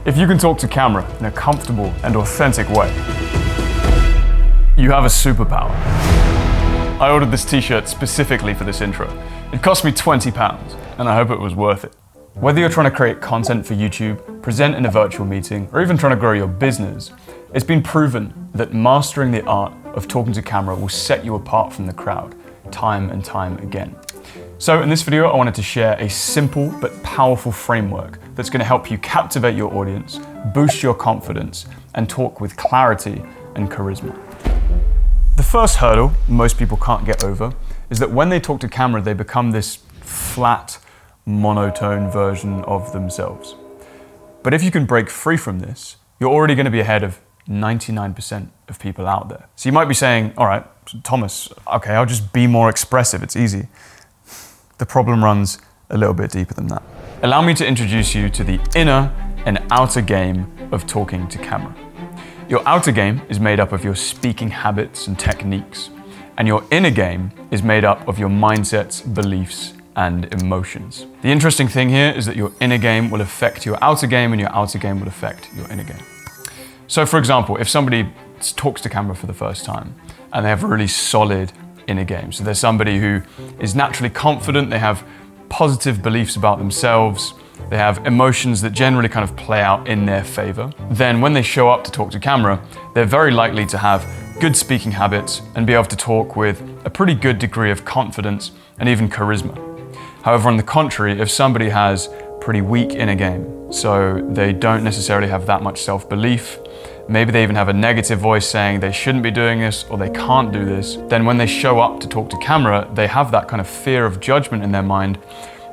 If you can talk to camera in a comfortable and authentic way, you have a superpower. I ordered this t-shirt specifically for this intro. It cost me £20, and I hope it was worth it. Whether you're trying to create content for YouTube, present in a virtual meeting, or even trying to grow your business, it's been proven that mastering the art of talking to camera will set you apart from the crowd, time and time again. So in this video, I wanted to share a simple but powerful framework that's going to help you captivate your audience, boost your confidence, and talk with clarity and charisma. The first hurdle most people can't get over is that when they talk to camera, they become this flat, monotone version of themselves. But if you can break free from this, you're already going to be ahead of 99% of people out there. So you might be saying, all right, Thomas, okay, I'll just be more expressive, it's easy. The problem runs a little bit deeper than that. Allow me to introduce you to the inner and outer game of talking to camera. Your outer game is made up of your speaking habits and techniques, and your inner game is made up of your mindsets, beliefs, and emotions. The interesting thing here is that your inner game will affect your outer game, and your outer game will affect your inner game. So for example, if somebody talks to camera for the first time and they have a really solid inner game, so there's somebody who is naturally confident, they have positive beliefs about themselves, they have emotions that generally kind of play out in their favor, then when they show up to talk to camera, they're very likely to have good speaking habits and be able to talk with a pretty good degree of confidence and even charisma. However, on the contrary, if somebody has pretty weak inner game, so they don't necessarily have that much self-belief, maybe they even have a negative voice saying they shouldn't be doing this or they can't do this, then when they show up to talk to camera, they have that kind of fear of judgment in their mind,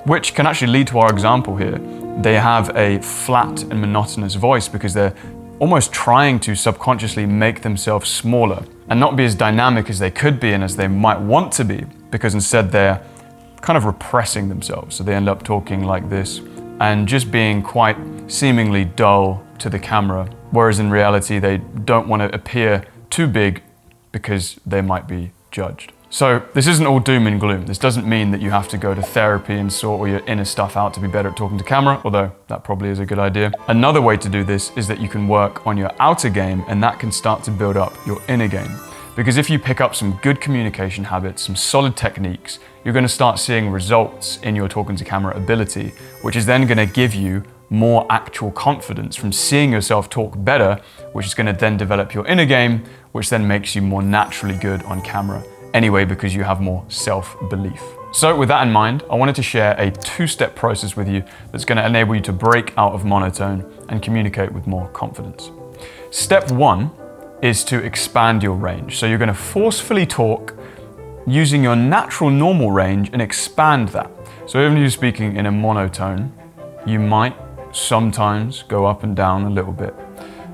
which can actually lead to our example here. They have a flat and monotonous voice because they're almost trying to subconsciously make themselves smaller and not be as dynamic as they could be and as they might want to be, because instead they're kind of repressing themselves. So they end up talking like this and just being quite seemingly dull to the camera, whereas in reality they don't want to appear too big because they might be judged. So this isn't all doom and gloom. This doesn't mean that you have to go to therapy and sort all your inner stuff out to be better at talking to camera, although that probably is a good idea. Another way to do this is that you can work on your outer game, and that can start to build up your inner game. Because if you pick up some good communication habits, some solid techniques, you're going to start seeing results in your talking to camera ability, which is then going to give you more actual confidence from seeing yourself talk better, which is going to then develop your inner game, which then makes you more naturally good on camera anyway, because you have more self-belief. So with that in mind, I wanted to share a two-step process with you that's going to enable you to break out of monotone and communicate with more confidence. Step one is to expand your range. So you're going to forcefully talk using your natural normal range and expand that. So even if you're speaking in a monotone, you might sometimes go up and down a little bit.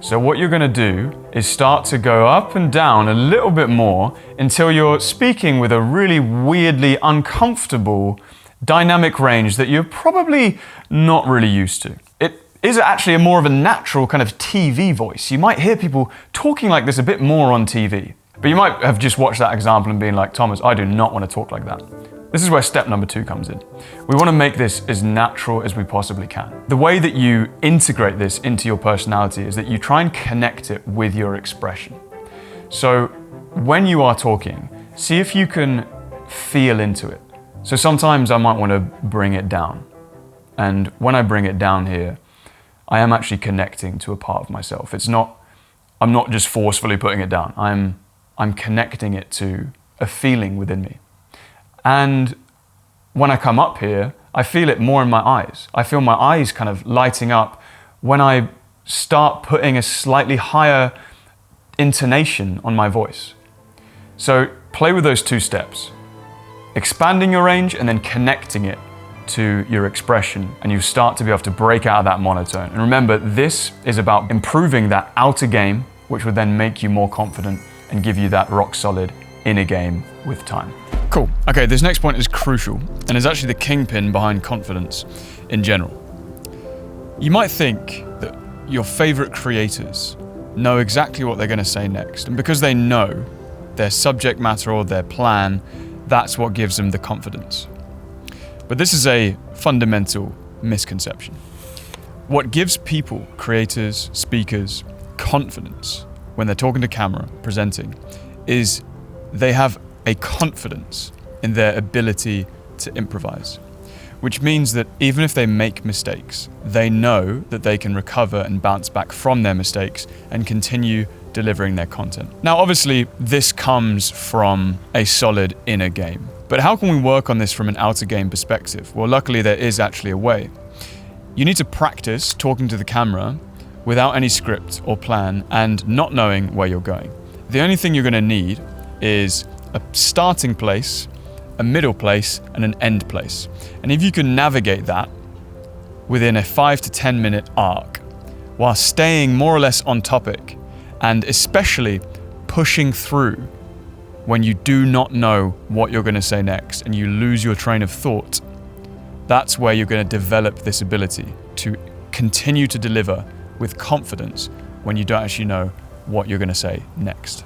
So what you're going to do is start to go up and down a little bit more until you're speaking with a really weirdly uncomfortable dynamic range that you're probably not really used to. It is actually more of a natural kind of TV voice. You might hear people talking like this a bit more on TV, but you might have just watched that example and been like, Thomas, I do not want to talk like that. This is where step number 2 comes in. We want to make this as natural as we possibly can. The way that you integrate this into your personality is that you try and connect it with your expression. So when you are talking, see if you can feel into it. So sometimes I might want to bring it down. And when I bring it down here, I am actually connecting to a part of myself. I'm not just forcefully putting it down. I'm connecting it to a feeling within me. And when I come up here, I feel it more in my eyes. I feel my eyes kind of lighting up when I start putting a slightly higher intonation on my voice. So play with those 2 steps, expanding your range and then connecting it to your expression, and you start to be able to break out of that monotone. And remember, this is about improving that outer game, which will then make you more confident and give you that rock solid inner game with time. Cool. Okay, this next point is crucial and is actually the kingpin behind confidence in general. You might think that your favorite creators know exactly what they're going to say next, and because they know their subject matter or their plan, that's what gives them the confidence. But this is a fundamental misconception. What gives people, creators, speakers, confidence when they're talking to camera, presenting, is they have a confidence in their ability to improvise, which means that even if they make mistakes, they know that they can recover and bounce back from their mistakes and continue delivering their content. Now, obviously, this comes from a solid inner game. But how can we work on this from an outer game perspective? Well, luckily, there is actually a way. You need to practice talking to the camera without any script or plan and not knowing where you're going. The only thing you're going to need is a starting place, a middle place, and an end place. And if you can navigate that within a 5 to 10 minute arc, while staying more or less on topic, and especially pushing through when you do not know what you're going to say next and you lose your train of thought, that's where you're going to develop this ability to continue to deliver with confidence when you don't actually know what you're going to say next.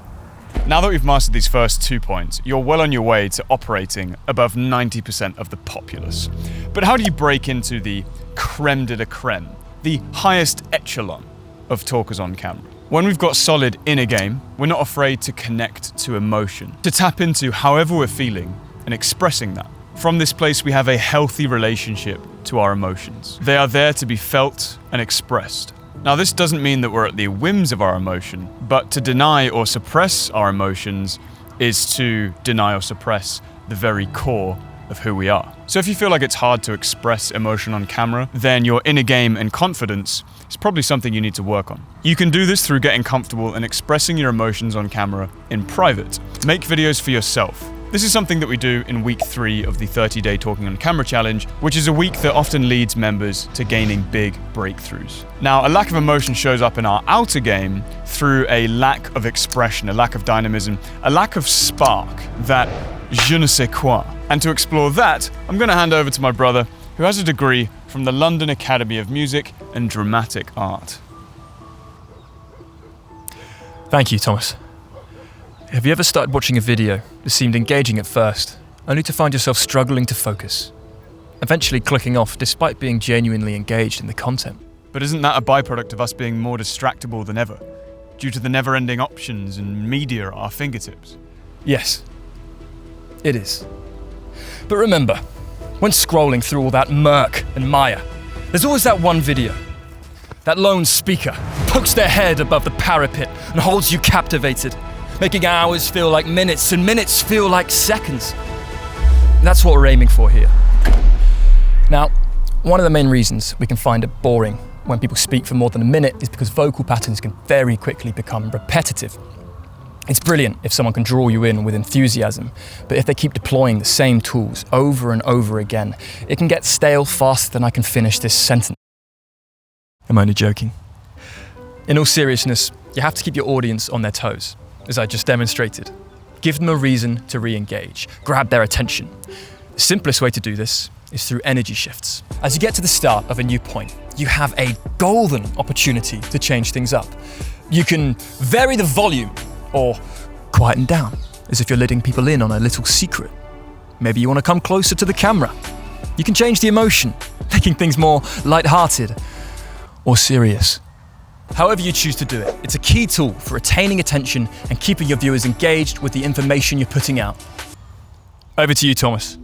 Now that we've mastered these first 2 points, you're well on your way to operating above 90% of the populace. But how do you break into the creme de la creme, the highest echelon of talkers on camera? When we've got solid inner game, we're not afraid to connect to emotion, to tap into however we're feeling and expressing that. From this place, we have a healthy relationship to our emotions. They are there to be felt and expressed. Now, this doesn't mean that we're at the whims of our emotion, but to deny or suppress our emotions is to deny or suppress the very core of who we are. So if you feel like it's hard to express emotion on camera, then your inner game and confidence is probably something you need to work on. You can do this through getting comfortable and expressing your emotions on camera in private. Make videos for yourself. This is something that we do in week 3 of the 30-day Talking on Camera challenge, which is a week that often leads members to gaining big breakthroughs. Now, a lack of emotion shows up in our outer game through a lack of expression, a lack of dynamism, a lack of spark, that je ne sais quoi. And to explore that, I'm going to hand over to my brother, who has a degree from the London Academy of Music and Dramatic Art. Thank you, Thomas. Have you ever started watching a video that seemed engaging at first, only to find yourself struggling to focus, eventually clicking off despite being genuinely engaged in the content? But isn't that a byproduct of us being more distractible than ever, due to the never-ending options and media at our fingertips? Yes, it is. But remember, when scrolling through all that murk and mire, there's always that one video. That lone speaker pokes their head above the parapet and holds you captivated, making hours feel like minutes and minutes feel like seconds. And that's what we're aiming for here. Now, one of the main reasons we can find it boring when people speak for more than a minute is because vocal patterns can very quickly become repetitive. It's brilliant if someone can draw you in with enthusiasm, but if they keep deploying the same tools over and over again, it can get stale faster than I can finish this sentence. I'm only joking. In all seriousness, you have to keep your audience on their toes, as I just demonstrated. Give them a reason to re-engage, grab their attention. The simplest way to do this is through energy shifts. As you get to the start of a new point, you have a golden opportunity to change things up. You can vary the volume or quieten down, as if you're letting people in on a little secret. Maybe you want to come closer to the camera. You can change the emotion, making things more light-hearted or serious. However you choose to do it, it's a key tool for retaining attention and keeping your viewers engaged with the information you're putting out. Over to you, Thomas.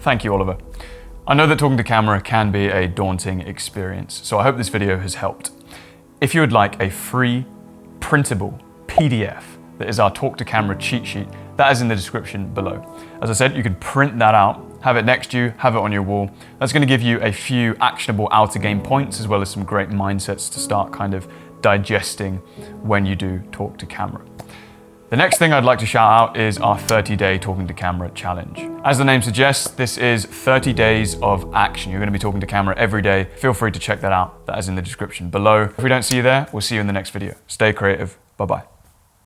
Thank you, Oliver. I know that talking to camera can be a daunting experience, so I hope this video has helped. If you would like a free, printable PDF that is our Talk to Camera cheat sheet, that is in the description below. As I said, you can print that out, have it next to you, have it on your wall. That's going to give you a few actionable outer game points, as well as some great mindsets to start kind of digesting when you do talk to camera. The next thing I'd like to shout out is our 30-day Talking to Camera challenge. As the name suggests, this is 30 days of action. You're going to be talking to camera every day. Feel free to check that out. That is in the description below. If we don't see you there, we'll see you in the next video. Stay creative. Bye-bye.